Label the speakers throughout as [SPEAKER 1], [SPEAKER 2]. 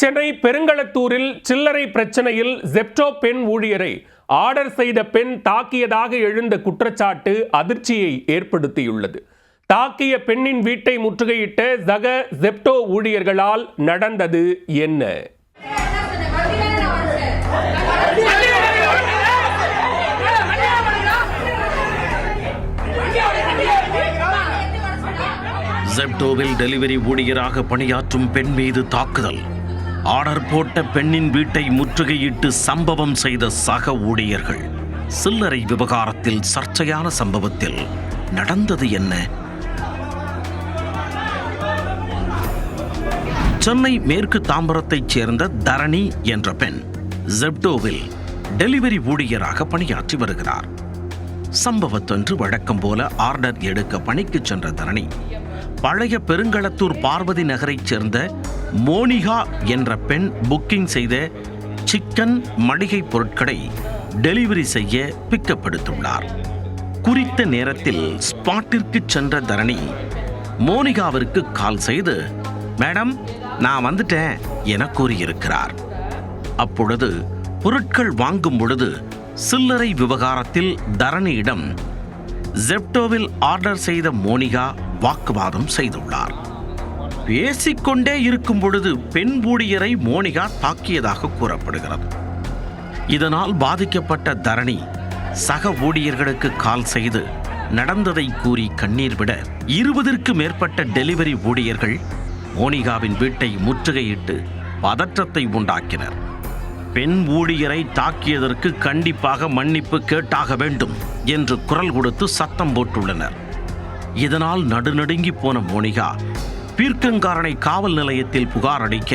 [SPEAKER 1] சென்னை பெருங்களத்தூரில் சில்லறை பிரச்சனையில் ஜெப்டோ பெண் ஊழியரை ஆர்டர் செய்த பெண் தாக்கியதாக எழுந்த குற்றச்சாட்டு அதிர்ச்சியை ஏற்படுத்தியுள்ளது. தாக்கிய பெண்ணின் வீட்டை முற்றுகையிட்ட சக ஜெப்டோ ஊழியர்களால் நடந்தது என்ன?
[SPEAKER 2] ஜெப்டோவில் டெலிவரி ஊழியராக பணியாற்றும் பெண் மீது தாக்குதல். ஆர்டர் போட்ட பெண்ணின் வீட்டை முற்றுகையிட்டு சம்பவம் செய்த சக ஊழியர்கள். சில்லறை விவகாரத்தில் சர்ச்சையான சம்பவத்தில் நடந்தது என்ன? சென்னை மேற்கு தாம்பரத்தைச் சேர்ந்த தரணி என்ற பெண் ஜெப்டோவில் டெலிவரி ஊழியராக பணியாற்றி வருகிறார். சம்பவத்தன்று வழக்கம் போல ஆர்டர் எடுக்க பணிக்கு சென்ற தரணி பழைய பெருங்களத்தூர் பார்வதி நகரைச் சேர்ந்த மோனிகா என்ற பெண் புக்கிங் செய்த சிக்கன் மளிகை பொருட்களை டெலிவரி செய்ய பிக்கப் எடுத்துள்ளார். குறித்த நேரத்தில் ஸ்பாட்டிற்கு சென்ற தரணி மோனிகாவிற்கு கால் செய்து, மேடம் நான் வந்துட்டேன் என கூறியிருக்கிறார். அப்பொழுது பொருட்கள் வாங்கும் பொழுது சில்லறை விவகாரத்தில் தரணியிடம் ஜெப்டோவில் ஆர்டர் செய்த மோனிகா வாக்குவாதம் செய்துள்ளார். பேசிக்கொண்டே இருக்கும் பொழுது பெண் ஊழியரை மோனிகா தாக்கியதாக கூறப்படுகிறது. இதனால் பாதிக்கப்பட்ட தரணி சக ஊழியர்களுக்கு கால் செய்து நடந்ததை கூறி கண்ணீர் விட 20ற்கு மேற்பட்ட டெலிவரி ஊழியர்கள் மோனிகாவின் வீட்டை முற்றுகையிட்டு பதற்றத்தை உண்டாக்கினர். பெண் ஊழியரை தாக்கியதற்கு கண்டிப்பாக மன்னிப்பு கேட்டாக வேண்டும் என்று குரல் கொடுத்து சத்தம் போட்டுள்ளனர். இதனால் நடுநடுங்கி போன மோனிகா பீர்க்கங்காரணை காவல் நிலையத்தில் புகார் அளிக்க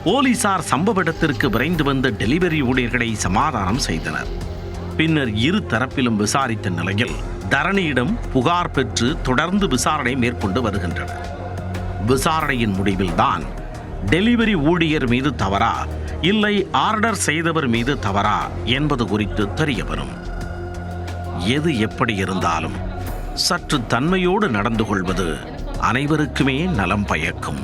[SPEAKER 2] போலீசார் சம்பவ இடத்திற்கு விரைந்து வந்த டெலிவரி ஊழியர்களை சமாதானம் செய்தனர். பின்னர் இரு தரப்பிலும் விசாரித்த நிலையில் தரணியிடம் புகார் பெற்று தொடர்ந்து விசாரணை மேற்கொண்டு வருகின்றனர். விசாரணையின் முடிவில்தான் டெலிவரி ஊழியர் மீது தவறா இல்லை ஆர்டர் செய்தவர் மீது தவறா என்பது குறித்து தெரிய வரும். எது எப்படி இருந்தாலும் சற்று தன்மையோடு நடந்து கொள்வது அனைவருக்குமே நலம் பயக்கும்.